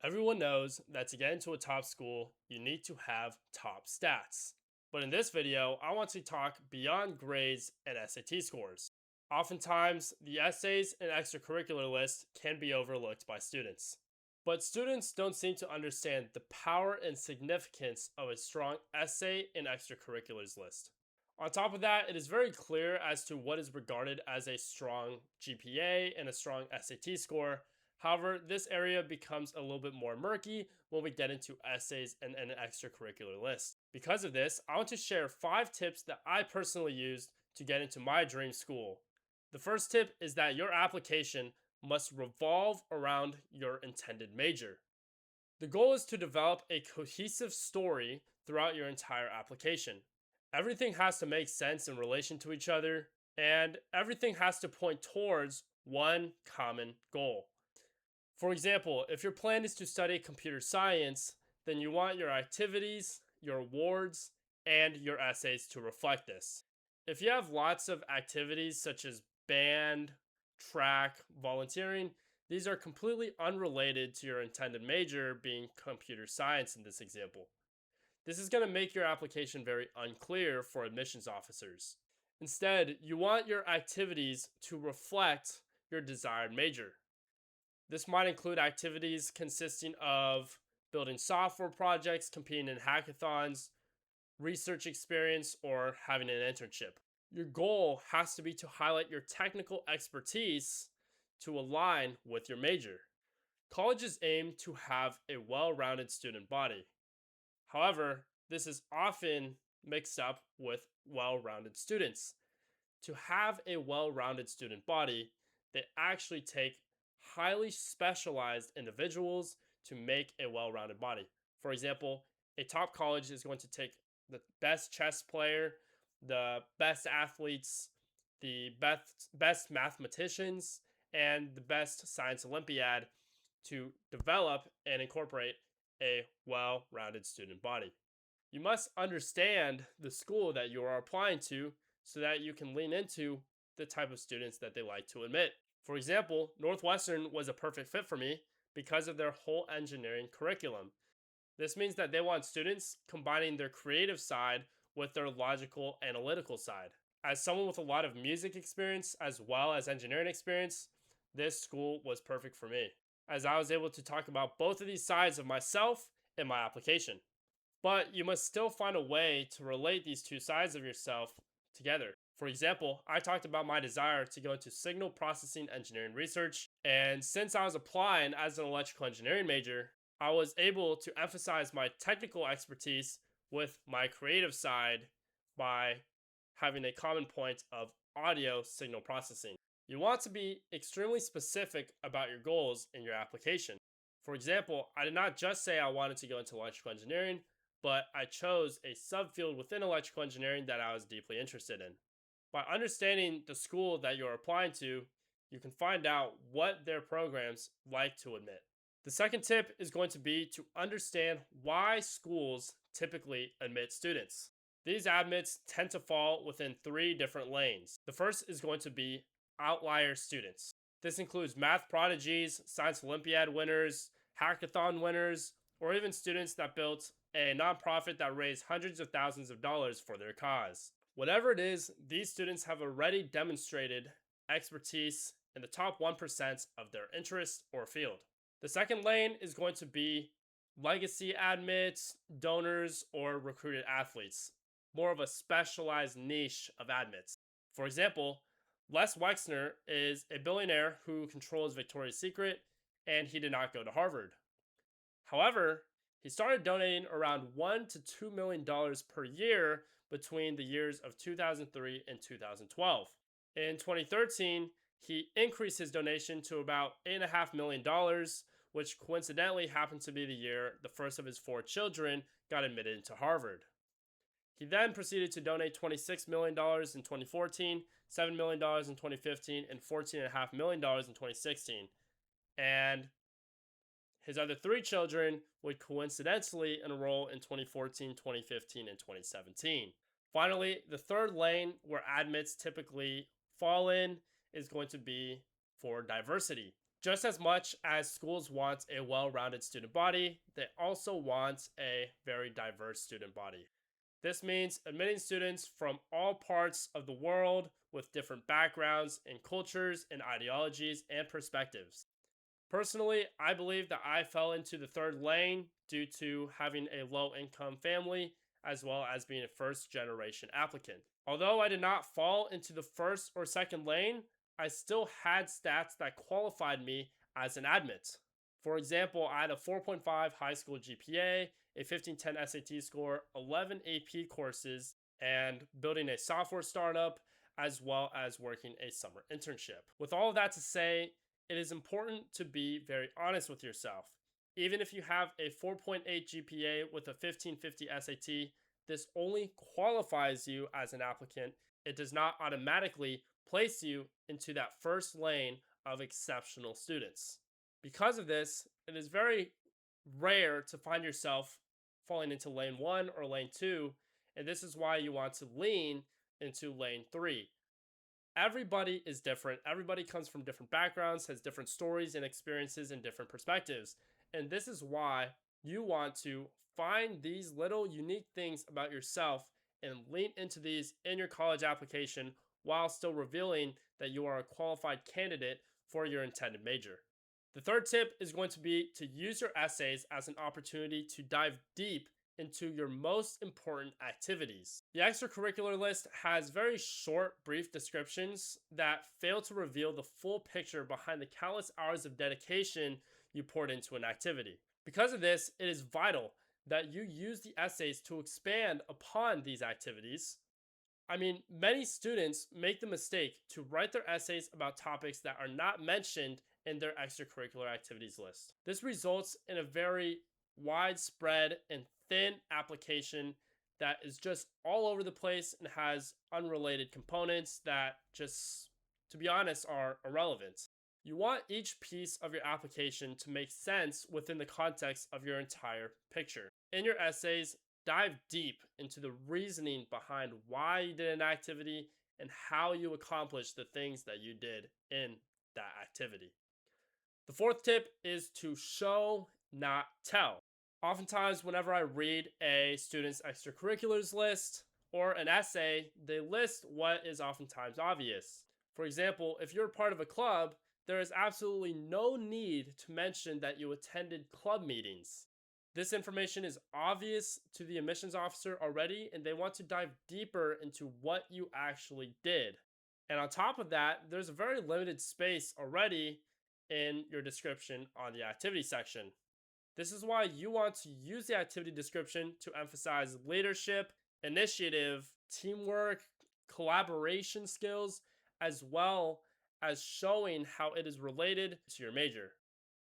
Everyone knows that to get into a top school, you need to have top stats. But in this video, I want to talk beyond grades and SAT scores. Oftentimes, the essays and extracurricular list can be overlooked by students. But students don't seem to understand the power and significance of a strong essay and extracurriculars list. On top of that, it is very clear as to what is regarded as a strong GPA and a strong SAT score. However, this area becomes a little bit more murky when we get into essays and an extracurricular list. Because of this, I want to share 5 tips that I personally used to get into my dream school. The first tip is that your application must revolve around your intended major. The goal is to develop a cohesive story throughout your entire application. Everything has to make sense in relation to each other, and everything has to point towards one common goal. For example, if your plan is to study computer science, then you want your activities, your awards, and your essays to reflect this. If you have lots of activities such as band, track, volunteering, these are completely unrelated to your intended major being computer science in this example. This is going to make your application very unclear for admissions officers. Instead, you want your activities to reflect your desired major. This might include activities consisting of building software projects, competing in hackathons, research experience, or having an internship. Your goal has to be to highlight your technical expertise to align with your major. Colleges aim to have a well rounded student body. However, this is often mixed up with well rounded students. To have a well rounded student body, they actually take highly specialized individuals to make a well rounded body. For example, a top college is going to take the best chess player, the best athletes, the best mathematicians, and the best science Olympiad to develop and incorporate a well rounded student body. You must understand the school that you are applying to so that you can lean into the type of students that they like to admit. For example, Northwestern was a perfect fit for me because of their whole engineering curriculum. This means that they want students combining their creative side with their logical analytical side. As someone with a lot of music experience as well as engineering experience, this school was perfect for me, as I was able to talk about both of these sides of myself in my application. But you must still find a way to relate these two sides of yourself together. For example, I talked about my desire to go into signal processing engineering research, and since I was applying as an electrical engineering major, I was able to emphasize my technical expertise with my creative side by having a common point of audio signal processing. You want to be extremely specific about your goals in your application. For example, I did not just say I wanted to go into electrical engineering, but I chose a subfield within electrical engineering that I was deeply interested in. By understanding the school that you're applying to, you can find out what their programs like to admit. The second tip is going to be to understand why schools typically admit students. These admits tend to fall within 3 different lanes. The first is going to be outlier students. This includes math prodigies, science Olympiad winners, hackathon winners, or even students that built a nonprofit that raised hundreds of thousands of dollars for their cause. Whatever it is, these students have already demonstrated expertise in the top 1% of their interest or field. The second lane is going to be legacy admits, donors, or recruited athletes, more of a specialized niche of admits. For example, Les Wexner is a billionaire who controls Victoria's Secret, and he did not go to Harvard. However, he started donating around $1 to $2 million per year between the years of 2003 and 2012. In 2013, he increased his donation to about $8.5 million, which coincidentally happened to be the year the first of his 4 children got admitted into Harvard. He then proceeded to donate $26 million in 2014, $7 million in 2015, and $14.5 million in 2016. And his other 3 children would coincidentally enroll in 2014, 2015, and 2017. Finally, the third lane where admits typically fall in is going to be for diversity. Just as much as schools want a well-rounded student body, they also want a very diverse student body. This means admitting students from all parts of the world with different backgrounds and cultures and ideologies and perspectives. Personally, I believe that I fell into the third lane due to having a low income family as well as being a first generation applicant. Although I did not fall into the first or second lane, I still had stats that qualified me as an admit. For example, I had a 4.5 high school GPA, a 1510 SAT score, 11 AP courses, and building a software startup, as well as working a summer internship. With all of that to say, it is important to be very honest with yourself. Even if you have a 4.8 GPA with a 1550 SAT, this only qualifies you as an applicant. It does not automatically place you into that first lane of exceptional students. Because of this, it is very rare to find yourself falling into lane 1 or lane 2, and this is why you want to lean into lane 3. Everybody is different. Everybody comes from different backgrounds, has different stories and experiences and different perspectives. And this is why you want to find these little unique things about yourself and lean into these in your college application while still revealing that you are a qualified candidate for your intended major. The third tip is going to be to use your essays as an opportunity to dive deep into your most important activities. The extracurricular list has very short, brief descriptions that fail to reveal the full picture behind the countless hours of dedication you poured into an activity. Because of this, it is vital that you use the essays to expand upon these activities. Many students make the mistake to write their essays about topics that are not mentioned in their extracurricular activities list. This results in a very widespread and thin application that is just all over the place and has unrelated components that just, to be honest, are irrelevant. You want each piece of your application to make sense within the context of your entire picture. In your essays, dive deep into the reasoning behind why you did an activity and how you accomplished the things that you did in that activity. The fourth tip is to show, not tell. Oftentimes, whenever I read a student's extracurriculars list or an essay, they list what is oftentimes obvious. For example, if you're part of a club, there is absolutely no need to mention that you attended club meetings. This information is obvious to the admissions officer already, and they want to dive deeper into what you actually did. And on top of that, there's a very limited space already in your description on the activity section. This is why you want to use the activity description to emphasize leadership, initiative, teamwork, collaboration skills, as well as showing how it is related to your major.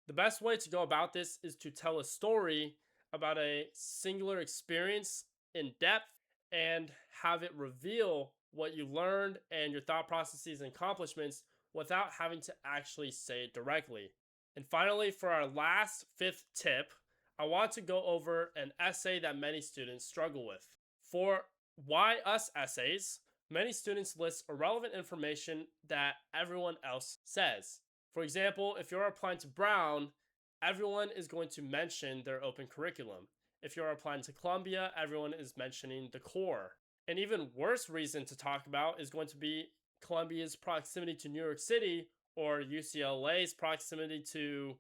The best way to go about this is to tell a story about a singular experience in depth and have it reveal what you learned and your thought processes and accomplishments without having to actually say it directly. And finally, for our last fifth tip, I want to go over an essay that many students struggle with. For Why Us essays, many students list irrelevant information that everyone else says. For example, if you're applying to Brown, everyone is going to mention their open curriculum. If you're applying to Columbia, everyone is mentioning the core. An even worse reason to talk about is going to be Columbia's proximity to New York City or UCLA's proximity to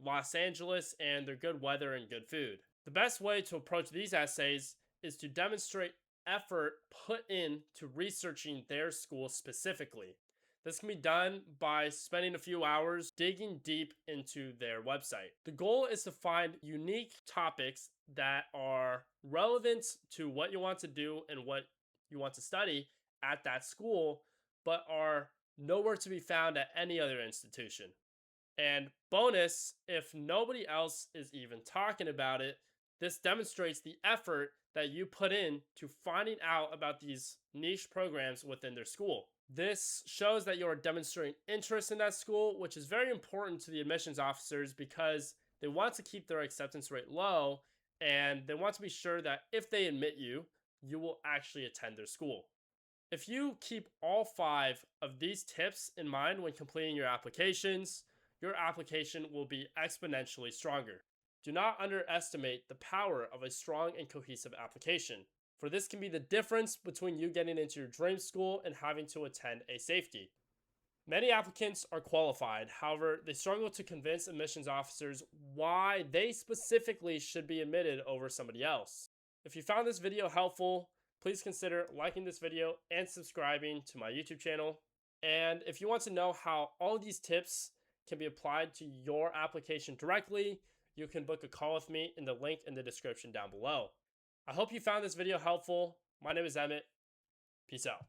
Los Angeles and their good weather and good food. The best way to approach these essays is to demonstrate effort put in to researching their school specifically. This can be done by spending a few hours digging deep into their website. The goal is to find unique topics that are relevant to what you want to do and what you want to study at that school, but are nowhere to be found at any other institution. And bonus, if nobody else is even talking about it, this demonstrates the effort that you put in to finding out about these niche programs within their school. This shows that you are demonstrating interest in that school, which is very important to the admissions officers because they want to keep their acceptance rate low and they want to be sure that if they admit you, you will actually attend their school. If you keep all 5 of these tips in mind when completing your applications, your application will be exponentially stronger. Do not underestimate the power of a strong and cohesive application, for this can be the difference between you getting into your dream school and having to attend a safety. Many applicants are qualified, however, they struggle to convince admissions officers why they specifically should be admitted over somebody else. If you found this video helpful, please consider liking this video and subscribing to my YouTube channel. And if you want to know how all these tips can be applied to your application directly, you can book a call with me in the link in the description down below. I hope you found this video helpful. My name is Emmett. Peace out.